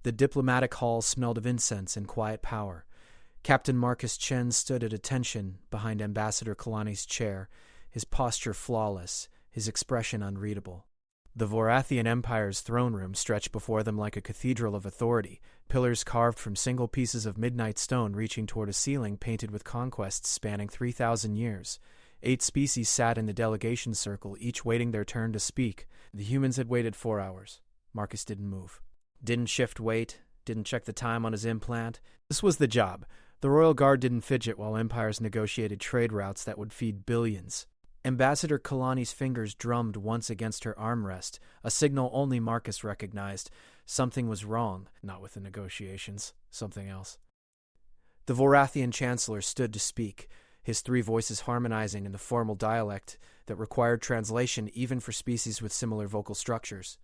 The diplomatic hall smelled of incense and quiet power. Captain Marcus Chen stood at attention behind Ambassador Kalani's chair, his posture flawless, his expression unreadable. The Vorathian Empire's throne room stretched before them like a cathedral of authority, pillars carved from single pieces of midnight stone reaching toward a ceiling painted with conquests spanning 3,000 years. 8 species sat in the delegation circle, each waiting their turn to speak. The humans had waited 4 hours. Marcus didn't move. Didn't shift weight, didn't check the time on his implant. This was the job. The Royal Guard didn't fidget while empires negotiated trade routes that would feed billions. Ambassador Kalani's fingers drummed once against her armrest, a signal only Marcus recognized. Something was wrong, not with the negotiations, something else. The Vorathian Chancellor stood to speak, his 3 voices harmonizing in the formal dialect that required translation even for species with similar vocal structures.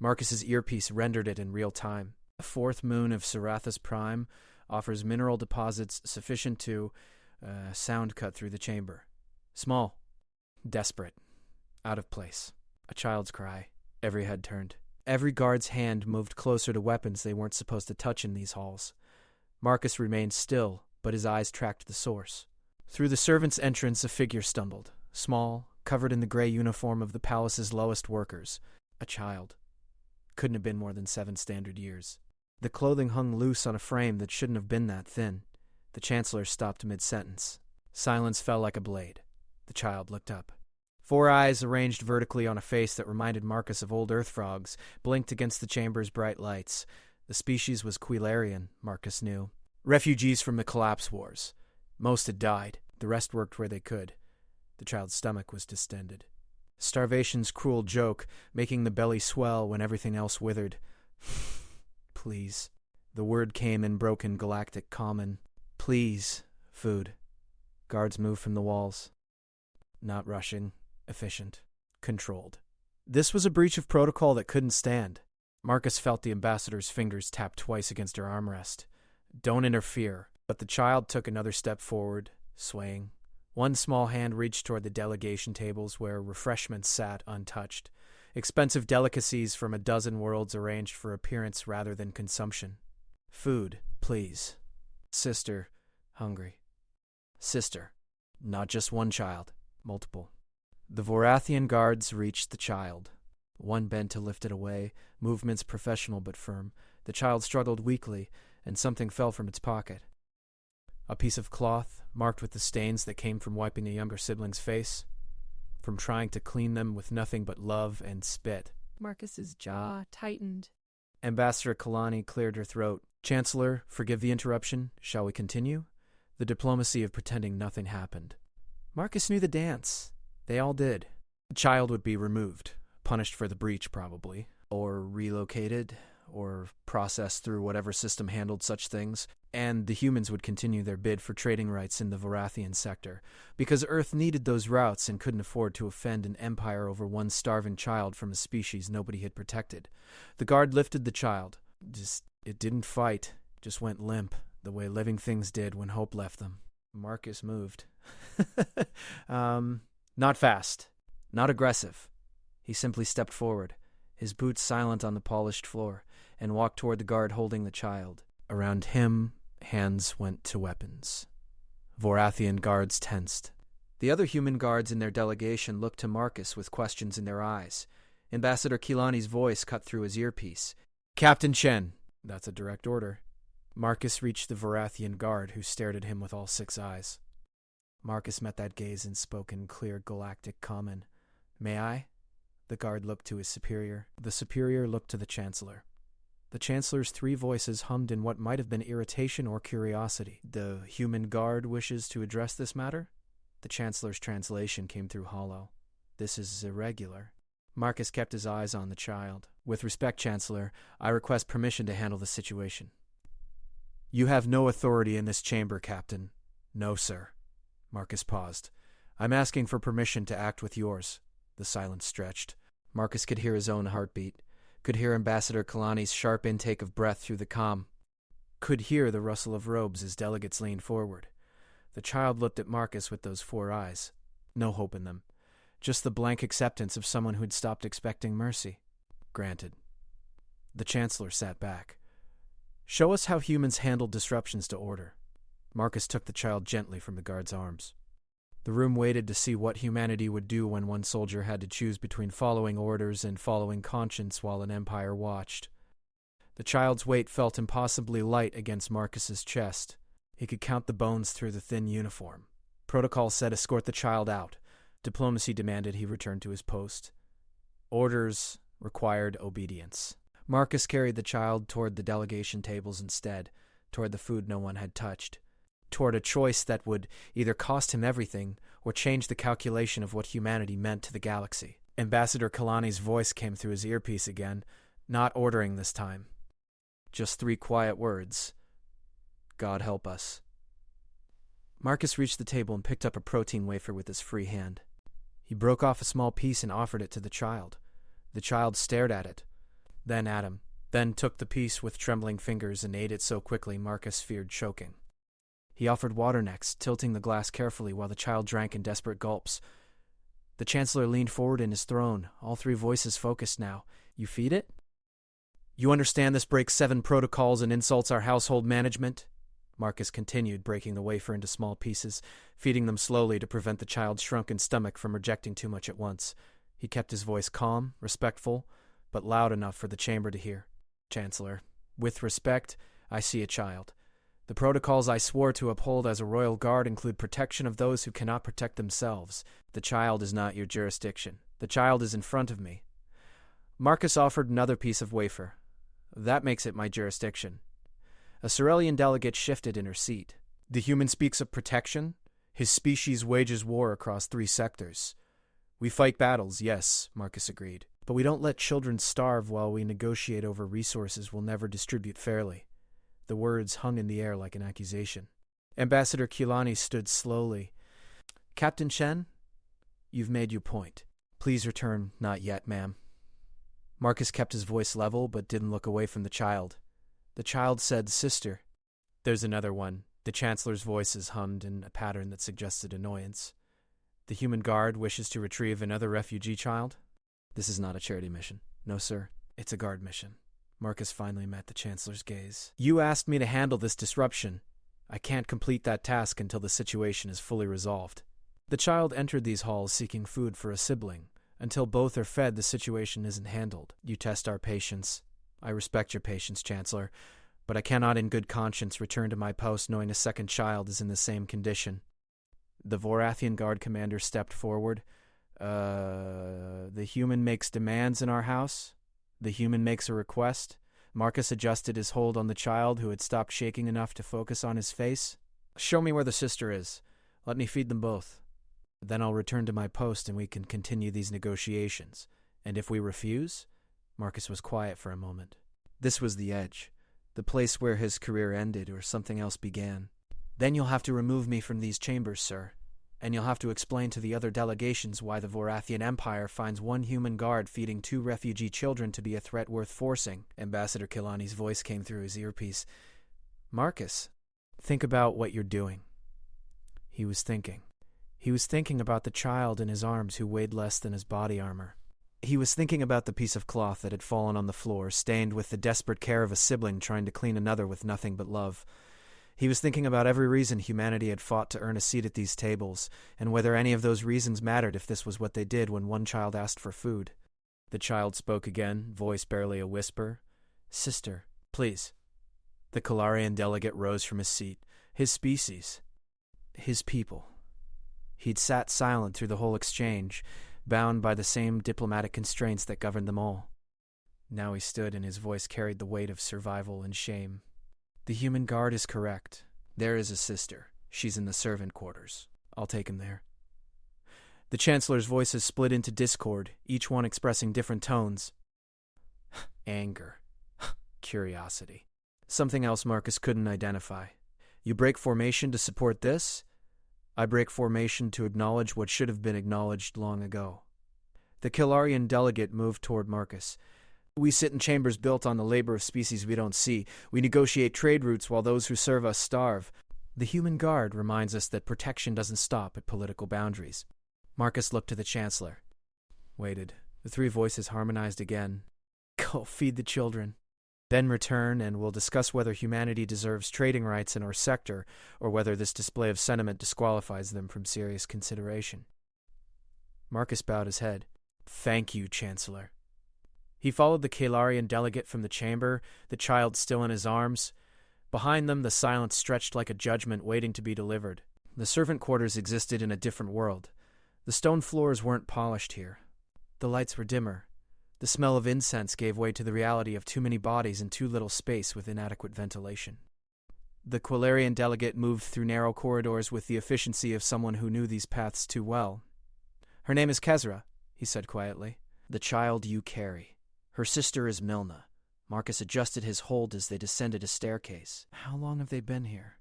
Marcus's earpiece rendered it in real time. The 4th moon of Sarathus Prime offers mineral deposits sufficient to sound cut through the chamber. Small. Desperate. Out of place. A child's cry. Every head turned. Every guard's hand moved closer to weapons they weren't supposed to touch in these halls. Marcus remained still, but his eyes tracked the source. Through the servants' entrance, a figure stumbled. Small, covered in the gray uniform of the palace's lowest workers. A child. Couldn't have been more than 7 standard years. The clothing hung loose on a frame that shouldn't have been that thin. The Chancellor stopped mid-sentence. Silence fell like a blade. The child looked up. 4 eyes arranged vertically on a face that reminded Marcus of old earth frogs, blinked against the chamber's bright lights. The species was Quilarian, Marcus knew. Refugees from the collapse wars. Most had died. The rest worked where they could. The child's stomach was distended. Starvation's cruel joke, making the belly swell when everything else withered. Please. The word came in broken galactic common. Please. Food. Guards moved from the walls. Not rushing. Efficient. Controlled. This was a breach of protocol that couldn't stand. Marcus felt the ambassador's fingers tap twice against her armrest. Don't interfere. But the child took another step forward, swaying. One small hand reached toward the delegation tables where refreshments sat untouched. Expensive delicacies from a dozen worlds arranged for appearance rather than consumption. Food, please. Sister, hungry. Sister. Not just one child. Multiple. The Vorathian guards reached the child. One bent to lift it away, movements professional but firm. The child struggled weakly, and something fell from its pocket. A piece of cloth, marked with the stains that came from wiping a younger sibling's face, from trying to clean them with nothing but love and spit. Marcus's jaw tightened. Ambassador Kalani cleared her throat. Chancellor, forgive the interruption. Shall we continue? The diplomacy of pretending nothing happened. Marcus knew the dance. They all did. The child would be removed, punished for the breach probably, or relocated, or processed through whatever system handled such things, and the humans would continue their bid for trading rights in the Vorathian sector, because Earth needed those routes and couldn't afford to offend an empire over one starving child from a species nobody had protected. The guard lifted the child. It didn't fight, just went limp, the way living things did when hope left them. Marcus moved. Not fast, not aggressive. He simply stepped forward, his boots silent on the polished floor, and walked toward the guard holding the child. Around him, hands went to weapons. Vorathian guards tensed. The other human guards in their delegation looked to Marcus with questions in their eyes. Ambassador Kilani's voice cut through his earpiece. Captain Chen. That's a direct order. Marcus reached the Vorathian guard, who stared at him with all 6 eyes. Marcus met that gaze and spoke in clear galactic common. May I? The guard looked to his superior. The superior looked to the Chancellor. The Chancellor's 3 voices hummed in what might have been irritation or curiosity. The human guard wishes to address this matter? The Chancellor's translation came through hollow. This is irregular. Marcus kept his eyes on the child. With respect, Chancellor, I request permission to handle the situation. You have no authority in this chamber, Captain. No, sir. Marcus paused. I'm asking for permission to act with yours. The silence stretched. Marcus could hear his own heartbeat. Could hear Ambassador Kalani's sharp intake of breath through the comm. Could hear the rustle of robes as delegates leaned forward. The child looked at Marcus with those 4 eyes. No hope in them. Just the blank acceptance of someone who'd stopped expecting mercy. Granted. The Chancellor sat back. Show us how humans handle disruptions to order. Marcus took the child gently from the guard's arms. The room waited to see what humanity would do when one soldier had to choose between following orders and following conscience while an empire watched. The child's weight felt impossibly light against Marcus's chest. He could count the bones through the thin uniform. Protocol said escort the child out. Diplomacy demanded he return to his post. Orders required obedience. Marcus carried the child toward the delegation tables instead, toward the food no one had touched, toward a choice that would either cost him everything or change the calculation of what humanity meant to the galaxy. Ambassador Kalani's voice came through his earpiece again, not ordering this time. Just 3 quiet words. God help us. Marcus reached the table and picked up a protein wafer with his free hand. He broke off a small piece and offered it to the child. The child stared at it, then at him, then took the piece with trembling fingers and ate it so quickly Marcus feared choking. He offered water next, tilting the glass carefully while the child drank in desperate gulps. The Chancellor leaned forward in his throne, all 3 voices focused now. You feed it? You understand this breaks 7 protocols and insults our household management? Marcus continued, breaking the wafer into small pieces, feeding them slowly to prevent the child's shrunken stomach from rejecting too much at once. He kept his voice calm, respectful, but loud enough for the chamber to hear. Chancellor, with respect, I see a child. The protocols I swore to uphold as a royal guard include protection of those who cannot protect themselves. The child is not your jurisdiction. The child is in front of me. Marcus offered another piece of wafer. That makes it my jurisdiction. A Cerelian delegate shifted in her seat. The human speaks of protection. His species wages war across 3 sectors. We fight battles, yes, Marcus agreed. But we don't let children starve while we negotiate over resources we'll never distribute fairly. The words hung in the air like an accusation. Ambassador Kilani stood slowly. Captain Chen, you've made your point. Please return. Not yet, ma'am. Marcus kept his voice level but didn't look away from the child. The child said, Sister. There's another one. The Chancellor's voices hummed in a pattern that suggested annoyance. The human guard wishes to retrieve another refugee child? This is not a charity mission. No, sir. It's a guard mission. Marcus finally met the Chancellor's gaze. You asked me to handle this disruption. I can't complete that task until the situation is fully resolved. The child entered these halls seeking food for a sibling. Until both are fed, the situation isn't handled. You test our patience. I respect your patience, Chancellor, but I cannot in good conscience return to my post knowing a second child is in the same condition. The Vorathian guard commander stepped forward. The human makes demands in our house? The human makes a request? Marcus adjusted his hold on the child, who had stopped shaking enough to focus on his face. Show me where the sister is. Let me feed them both. Then I'll return to my post and we can continue these negotiations. And if we refuse? Marcus was quiet for a moment. This was the edge, the place where his career ended or something else began. Then you'll have to remove me from these chambers, sir. And you'll have to explain to the other delegations why the Vorathian Empire finds 1 human guard feeding 2 refugee children to be a threat worth forcing. Ambassador Kilani's voice came through his earpiece. Marcus, think about what you're doing. He was thinking. He was thinking about the child in his arms who weighed less than his body armor. He was thinking about the piece of cloth that had fallen on the floor, stained with the desperate care of a sibling trying to clean another with nothing but love. He was thinking about every reason humanity had fought to earn a seat at these tables, and whether any of those reasons mattered if this was what they did when one child asked for food. The child spoke again, voice barely a whisper. Sister, please. The Kalarian delegate rose from his seat. His species. His people. He'd sat silent through the whole exchange, bound by the same diplomatic constraints that governed them all. Now he stood and his voice carried the weight of survival and shame. The human guard is correct. There is a sister. She's in the servant quarters. I'll take him there. The Chancellor's voices split into discord, each one expressing different tones. Anger. Curiosity. Something else Marcus couldn't identify. You break formation to support this? I break formation to acknowledge what should have been acknowledged long ago. The Kilarian delegate moved toward Marcus. We sit in chambers built on the labor of species we don't see. We negotiate trade routes while those who serve us starve. The human guard reminds us that protection doesn't stop at political boundaries. Marcus looked to the Chancellor. Waited. The 3 voices harmonized again. Go feed the children. Then return and we'll discuss whether humanity deserves trading rights in our sector or whether this display of sentiment disqualifies them from serious consideration. Marcus bowed his head. Thank you, Chancellor. He followed the Kalarian delegate from the chamber, the child still in his arms. Behind them, the silence stretched like a judgment waiting to be delivered. The servant quarters existed in a different world. The stone floors weren't polished here. The lights were dimmer. The smell of incense gave way to the reality of too many bodies in too little space with inadequate ventilation. The Quilarian delegate moved through narrow corridors with the efficiency of someone who knew these paths too well. Her name is Kezra, he said quietly. The child you carry. Her sister is Milna. Marcus adjusted his hold as they descended a staircase. How long have they been here?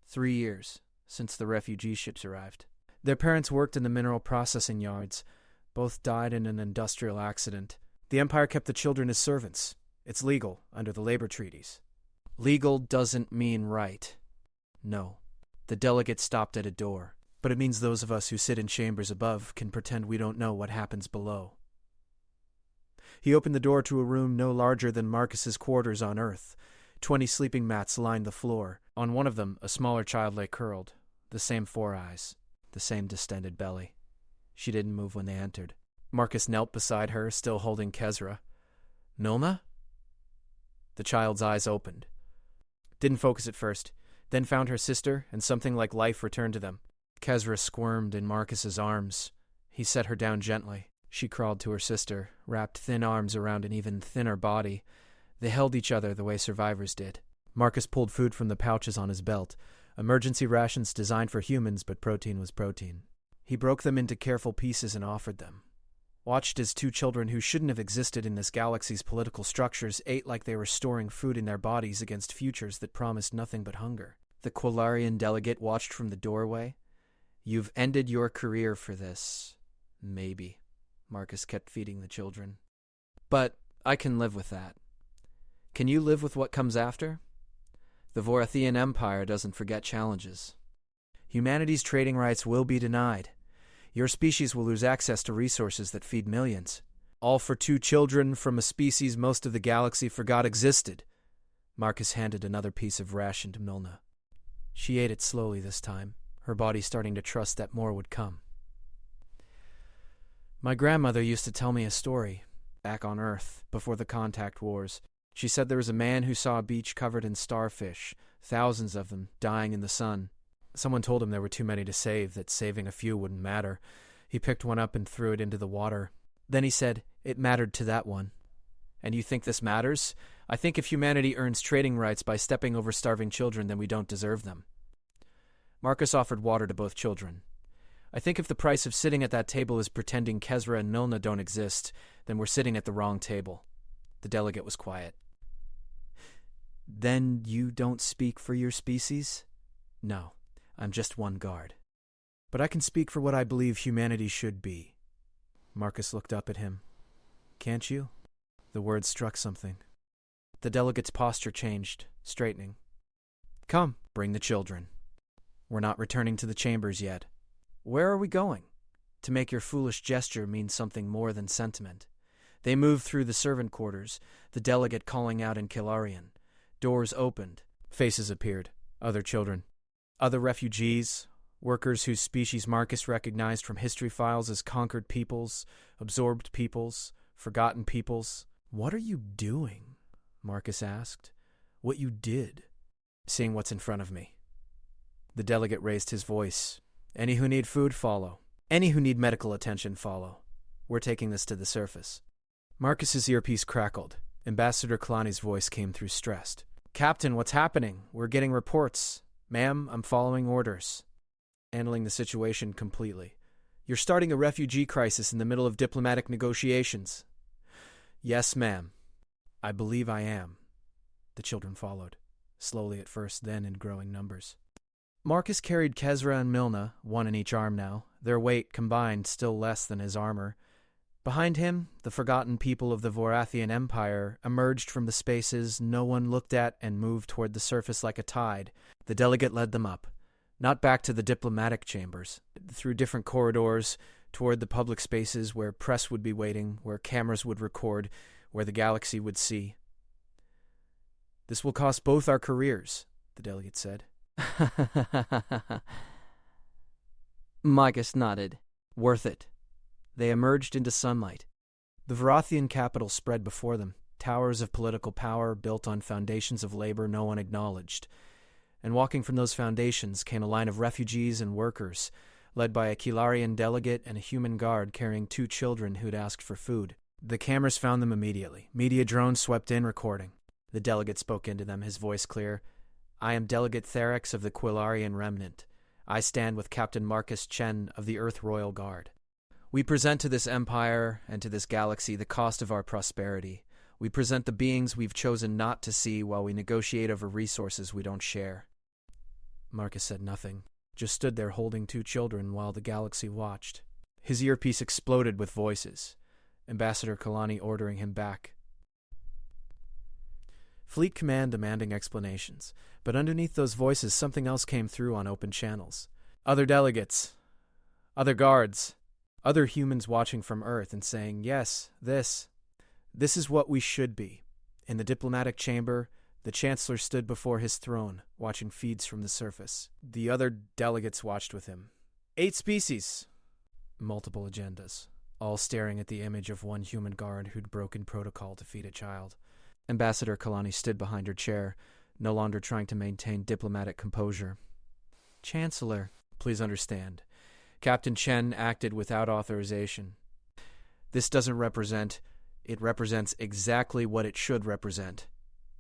3 years, since the refugee ships arrived. Their parents worked in the mineral processing yards. Both died in an industrial accident. The Empire kept the children as servants. It's legal, under the labor treaties. Legal doesn't mean right. No. The delegate stopped at a door, but it means those of us who sit in chambers above can pretend we don't know what happens below. He opened the door to a room no larger than Marcus's quarters on Earth. 20 sleeping mats lined the floor. On one of them, a smaller child lay curled. The same 4 eyes. The same distended belly. She didn't move when they entered. Marcus knelt beside her, still holding Kezra. Milna? The child's eyes opened. Didn't focus at first, then found her sister, and something like life returned to them. Kezra squirmed in Marcus's arms. He set her down gently. She crawled to her sister, wrapped thin arms around an even thinner body. They held each other the way survivors did. Marcus pulled food from the pouches on his belt. Emergency rations designed for humans, but protein was protein. He broke them into careful pieces and offered them. Watched as 2 children who shouldn't have existed in this galaxy's political structures ate like they were storing food in their bodies against futures that promised nothing but hunger. The Quilarian delegate watched from the doorway. You've ended your career for this. Maybe. Marcus kept feeding the children. But I can live with that. Can you live with what comes after? The Vorathian Empire doesn't forget challenges. Humanity's trading rights will be denied. Your species will lose access to resources that feed millions. All for 2 children from a species most of the galaxy forgot existed. Marcus handed another piece of ration to Milna. She ate it slowly this time, her body starting to trust that more would come. My grandmother used to tell me a story, back on Earth, before the contact wars. She said there was a man who saw a beach covered in starfish, thousands of them, dying in the sun. Someone told him there were too many to save, that saving a few wouldn't matter. He picked one up and threw it into the water. Then he said, it mattered to that one. And you think this matters? I think if humanity earns trading rights by stepping over starving children, then we don't deserve them. Marcus offered water to both children. I think if the price of sitting at that table is pretending Kezra and Milna don't exist, then we're sitting at the wrong table. The delegate was quiet. Then you don't speak for your species? No, I'm just one guard. But I can speak for what I believe humanity should be. Marcus looked up at him. Can't you? The words struck something. The delegate's posture changed, straightening. Come, bring the children. We're not returning to the chambers yet. Where are we going? To make your foolish gesture mean something more than sentiment. They moved through the servant quarters, the delegate calling out in Kalarian. Doors opened. Faces appeared. Other children. Other refugees. Workers whose species Marcus recognized from history files as conquered peoples, absorbed peoples, forgotten peoples. What are you doing? Marcus asked. What you did. Seeing what's in front of me. The delegate raised his voice. Any who need food, follow. Any who need medical attention, follow. We're taking this to the surface. Marcus's earpiece crackled. Ambassador Kalani's voice came through stressed. Captain, what's happening? We're getting reports. Ma'am, I'm following orders. Handling the situation completely. You're starting a refugee crisis in the middle of diplomatic negotiations. Yes, ma'am. I believe I am. The children followed. Slowly at first, then in growing numbers. Marcus carried Kezra and Milna, one in each arm now, their weight combined still less than his armor. Behind him, the forgotten people of the Vorathian Empire emerged from the spaces no one looked at and moved toward the surface like a tide. The delegate led them up, not back to the diplomatic chambers, through different corridors, toward the public spaces where press would be waiting, where cameras would record, where the galaxy would see. This will cost both our careers, the delegate said. Marcus nodded. Worth it. They emerged into sunlight. The Varathian capital spread before them, towers of political power built on foundations of labor no one acknowledged. And walking from those foundations came a line of refugees and workers, led by a Kilarian delegate and a human guard carrying 2 children who'd asked for food. The cameras found them immediately. Media drones swept in, recording. The delegate spoke into them, his voice clear. I am Delegate Therex of the Quilarian Remnant. I stand with Captain Marcus Chen of the Earth Royal Guard. We present to this empire and to this galaxy the cost of our prosperity. We present the beings we've chosen not to see while we negotiate over resources we don't share. Marcus said nothing, just stood there holding 2 children while the galaxy watched. His earpiece exploded with voices. Ambassador Kalani ordering him back. Fleet Command demanding explanations, but underneath those voices something else came through on open channels. Other delegates, other guards, other humans watching from Earth and saying, yes, this is what we should be. In the diplomatic chamber, the Chancellor stood before his throne, watching feeds from the surface. The other delegates watched with him. 8 species, multiple agendas, all staring at the image of one human guard who'd broken protocol to feed a child. Ambassador Kalani stood behind her chair, no longer trying to maintain diplomatic composure. Chancellor, please understand. Captain Chen acted without authorization. This doesn't represent. It represents exactly what it should represent.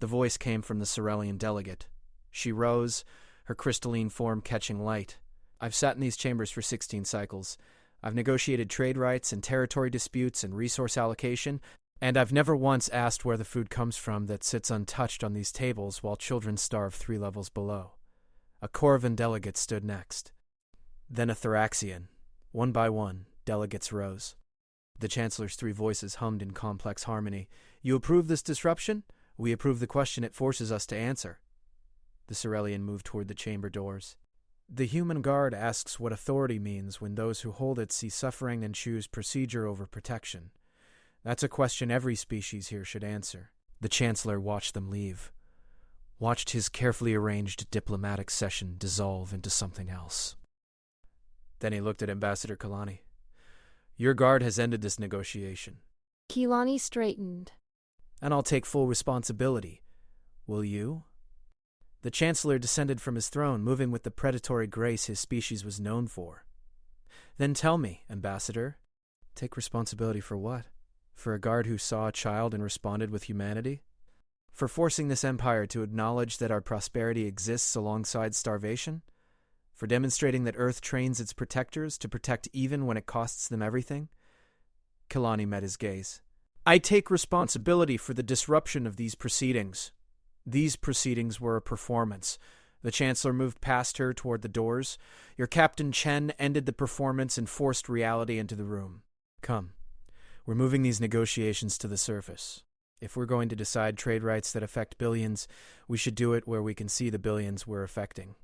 The voice came from the Cerelian delegate. She rose, her crystalline form catching light. I've sat in these chambers for 16 cycles. I've negotiated trade rights and territory disputes and resource allocation, and I've never once asked where the food comes from that sits untouched on these tables while children starve 3 levels below. A Corvan delegate stood next. Then a Thoraxian. One by one, delegates rose. The Chancellor's 3 voices hummed in complex harmony. You approve this disruption? We approve the question it forces us to answer. The Cerelian moved toward the chamber doors. The human guard asks what authority means when those who hold it see suffering and choose procedure over protection. That's a question every species here should answer. The Chancellor watched them leave. Watched his carefully arranged diplomatic session dissolve into something else. Then he looked at Ambassador Kalani. Your guard has ended this negotiation. Kilani straightened. And I'll take full responsibility. Will you? The Chancellor descended from his throne, moving with the predatory grace his species was known for. Then tell me, Ambassador, take responsibility for what? For a guard who saw a child and responded with humanity? For forcing this empire to acknowledge that our prosperity exists alongside starvation? For demonstrating that Earth trains its protectors to protect even when it costs them everything? Kalani met his gaze. I take responsibility for the disruption of these proceedings. These proceedings were a performance. The Chancellor moved past her toward the doors. Your Captain Chen ended the performance and forced reality into the room. Come. We're moving these negotiations to the surface. If we're going to decide trade rights that affect billions, we should do it where we can see the billions we're affecting.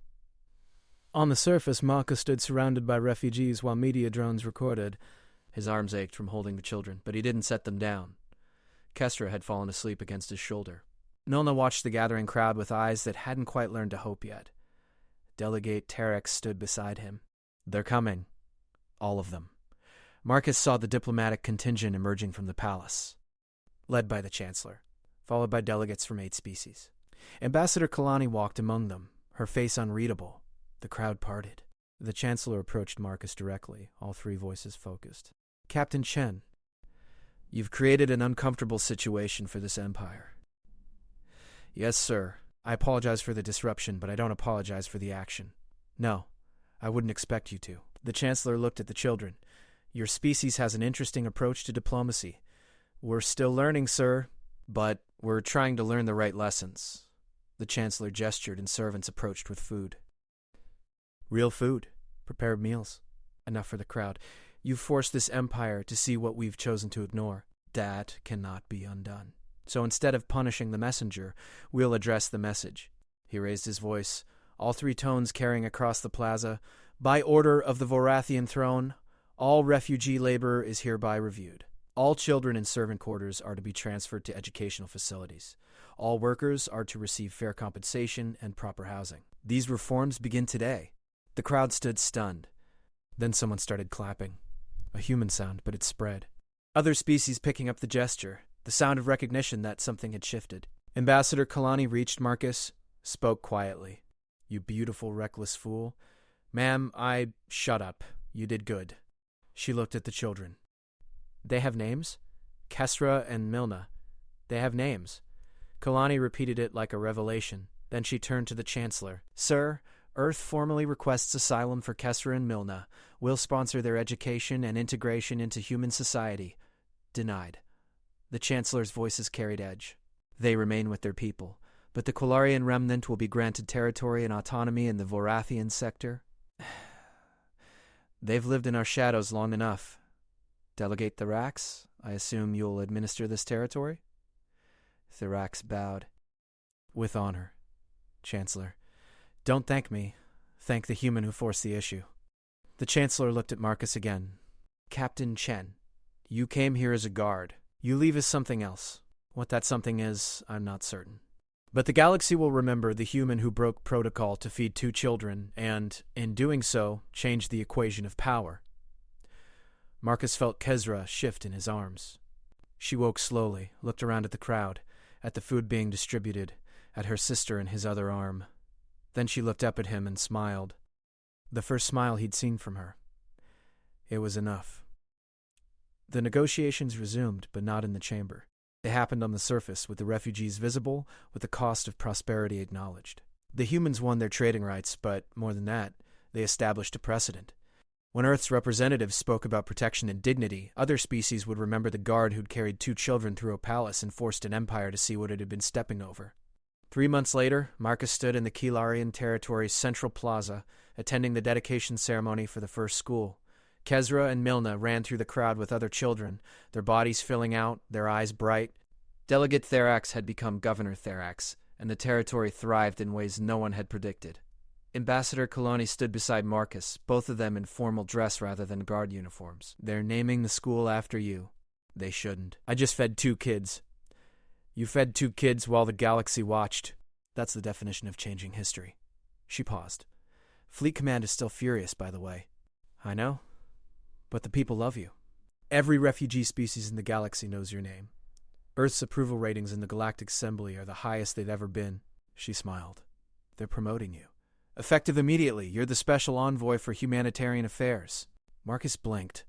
On the surface, Marcus stood surrounded by refugees while media drones recorded. His arms ached from holding the children, but he didn't set them down. Kestra had fallen asleep against his shoulder. Milna watched the gathering crowd with eyes that hadn't quite learned to hope yet. Delegate Terex stood beside him. They're coming. All of them. Marcus saw the diplomatic contingent emerging from the palace, led by the Chancellor, followed by delegates from 8 species. Ambassador Kalani walked among them, her face unreadable. The crowd parted. The Chancellor approached Marcus directly, all 3 voices focused. Captain Chen, you've created an uncomfortable situation for this empire. Yes, sir. I apologize for the disruption, but I don't apologize for the action. No, I wouldn't expect you to. The Chancellor looked at the children. Your species has an interesting approach to diplomacy. We're still learning, sir, but we're trying to learn the right lessons. The Chancellor gestured and servants approached with food. Real food. Prepared meals. Enough for the crowd. You've forced this empire to see what we've chosen to ignore. That cannot be undone. So instead of punishing the messenger, we'll address the message. He raised his voice, all 3 tones carrying across the plaza. By order of the Vorathian throne, all refugee labor is hereby reviewed. All children in servant quarters are to be transferred to educational facilities. All workers are to receive fair compensation and proper housing. These reforms begin today. The crowd stood stunned. Then someone started clapping. A human sound, but it spread. Other species picking up the gesture, the sound of recognition that something had shifted. Ambassador Kalani reached Marcus, spoke quietly. "You beautiful, reckless fool. Ma'am, Shut up. You did good." She looked at the children. "They have names? Kesra and Milna. They have names." Kalani repeated it like a revelation. Then she turned to the Chancellor. "Sir, Earth formally requests asylum for Kesra and Milna. We'll sponsor their education and integration into human society." Denied. The Chancellor's voices carried edge. "They remain with their people, but the Quilarian remnant will be granted territory and autonomy in the Vorathian sector." "They've lived in our shadows long enough. Delegate Therax, I assume you'll administer this territory?" Therax bowed. "With honor, Chancellor. Don't thank me. Thank the human who forced the issue." The Chancellor looked at Marcus again. "Captain Chen, you came here as a guard. You leave as something else. What that something is, I'm not certain. But the galaxy will remember the human who broke protocol to feed 2 children and, in doing so, changed the equation of power." Marcus felt Kesra shift in his arms. She woke slowly, looked around at the crowd, at the food being distributed, at her sister in his other arm. Then she looked up at him and smiled. The first smile he'd seen from her. It was enough. The negotiations resumed, but not in the chamber. They happened on the surface, with the refugees visible, with the cost of prosperity acknowledged. The humans won their trading rights, but, more than that, they established a precedent. When Earth's representatives spoke about protection and dignity, other species would remember the guard who'd carried 2 children through a palace and forced an empire to see what it had been stepping over. 3 months later, Marcus stood in the Quilarian territory's central plaza, attending the dedication ceremony for the first school. Kesra and Milna ran through the crowd with other children, their bodies filling out, their eyes bright. Delegate Therax had become Governor Therax, and the territory thrived in ways no one had predicted. Ambassador Kalani stood beside Marcus, both of them in formal dress rather than guard uniforms. "They're naming the school after you." "They shouldn't. I just fed 2 kids." "You fed 2 kids while the galaxy watched." That's the definition of changing history. She paused. "Fleet Command is still furious, by the way." "I know. But the people love you. Every refugee species in the galaxy knows your name. Earth's approval ratings in the Galactic Assembly are the highest they've ever been." She smiled. "They're promoting you. Effective immediately, you're the special envoy for humanitarian affairs." Marcus blinked.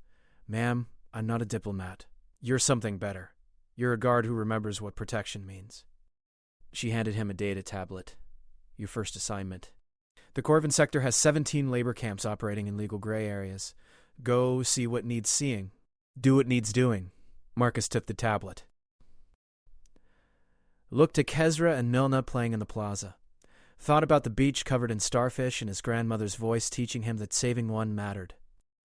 "Ma'am, I'm not a diplomat. You're something better. You're a guard who remembers what protection means." She handed him a data tablet. "Your first assignment. The Corvin sector has 17 labor camps operating in legal gray areas. Go see what needs seeing. Do what needs doing." Marcus took the tablet. Looked to Kesra and Milna playing in the plaza. Thought about the beach covered in starfish and his grandmother's voice teaching him that saving one mattered.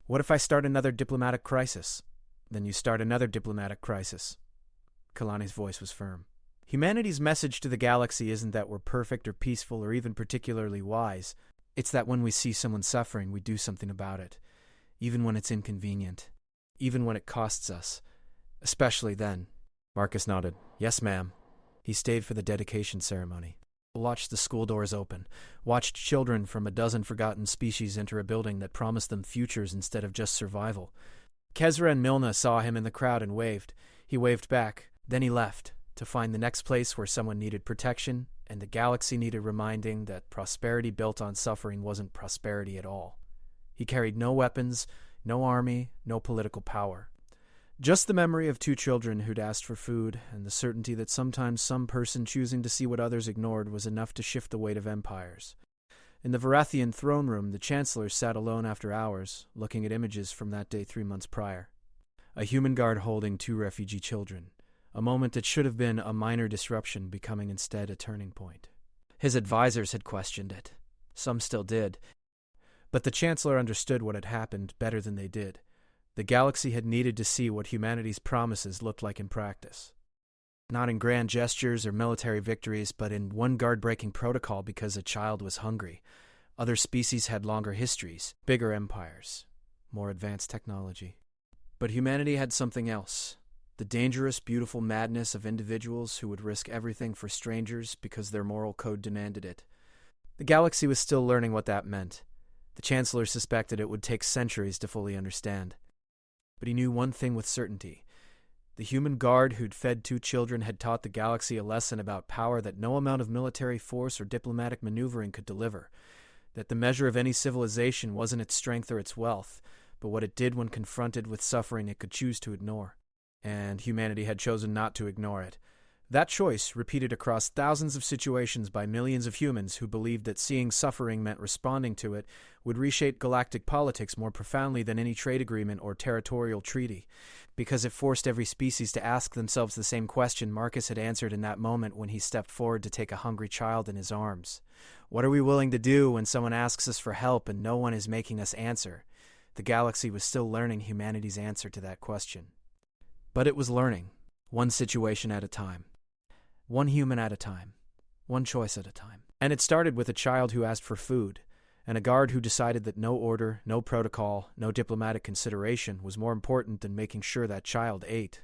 "What if I start another diplomatic crisis?" "Then you start another diplomatic crisis." Kalani's voice was firm. "Humanity's message to the galaxy isn't that we're perfect or peaceful or even particularly wise. It's that when we see someone suffering, we do something about it. Even when it's inconvenient. Even when it costs us. Especially then." Marcus nodded. "Yes, ma'am." He stayed for the dedication ceremony. Watched the school doors open. Watched children from a dozen forgotten species enter a building that promised them futures instead of just survival. Kesra and Milna saw him in the crowd and waved. He waved back. Then he left, to find the next place where someone needed protection, and the galaxy needed reminding that prosperity built on suffering wasn't prosperity at all. He carried no weapons, no army, no political power. Just the memory of 2 children who'd asked for food, and the certainty that sometimes some person choosing to see what others ignored was enough to shift the weight of empires. In the Vorathian throne room, the Chancellor sat alone after hours, looking at images from that day 3 months prior. A human guard holding 2 refugee children. A moment that should have been a minor disruption becoming instead a turning point. His advisors had questioned it. Some still did. But the Chancellor understood what had happened better than they did. The galaxy had needed to see what humanity's promises looked like in practice. Not in grand gestures or military victories, but in one guard breaking protocol because a child was hungry. Other species had longer histories, bigger empires, more advanced technology. But humanity had something else. The dangerous, beautiful madness of individuals who would risk everything for strangers because their moral code demanded it. The galaxy was still learning what that meant. The Chancellor suspected it would take centuries to fully understand. But he knew one thing with certainty. The human guard who'd fed 2 children had taught the galaxy a lesson about power that no amount of military force or diplomatic maneuvering could deliver. That the measure of any civilization wasn't its strength or its wealth, but what it did when confronted with suffering it could choose to ignore. And humanity had chosen not to ignore it. That choice, repeated across thousands of situations by millions of humans who believed that seeing suffering meant responding to it, would reshape galactic politics more profoundly than any trade agreement or territorial treaty. Because it forced every species to ask themselves the same question Marcus had answered in that moment when he stepped forward to take a hungry child in his arms. What are we willing to do when someone asks us for help and no one is making us answer? The galaxy was still learning humanity's answer to that question. But it was learning, one situation at a time. One human at a time. One choice at a time. And it started with a child who asked for food, and a guard who decided that no order, no protocol, no diplomatic consideration was more important than making sure that child ate.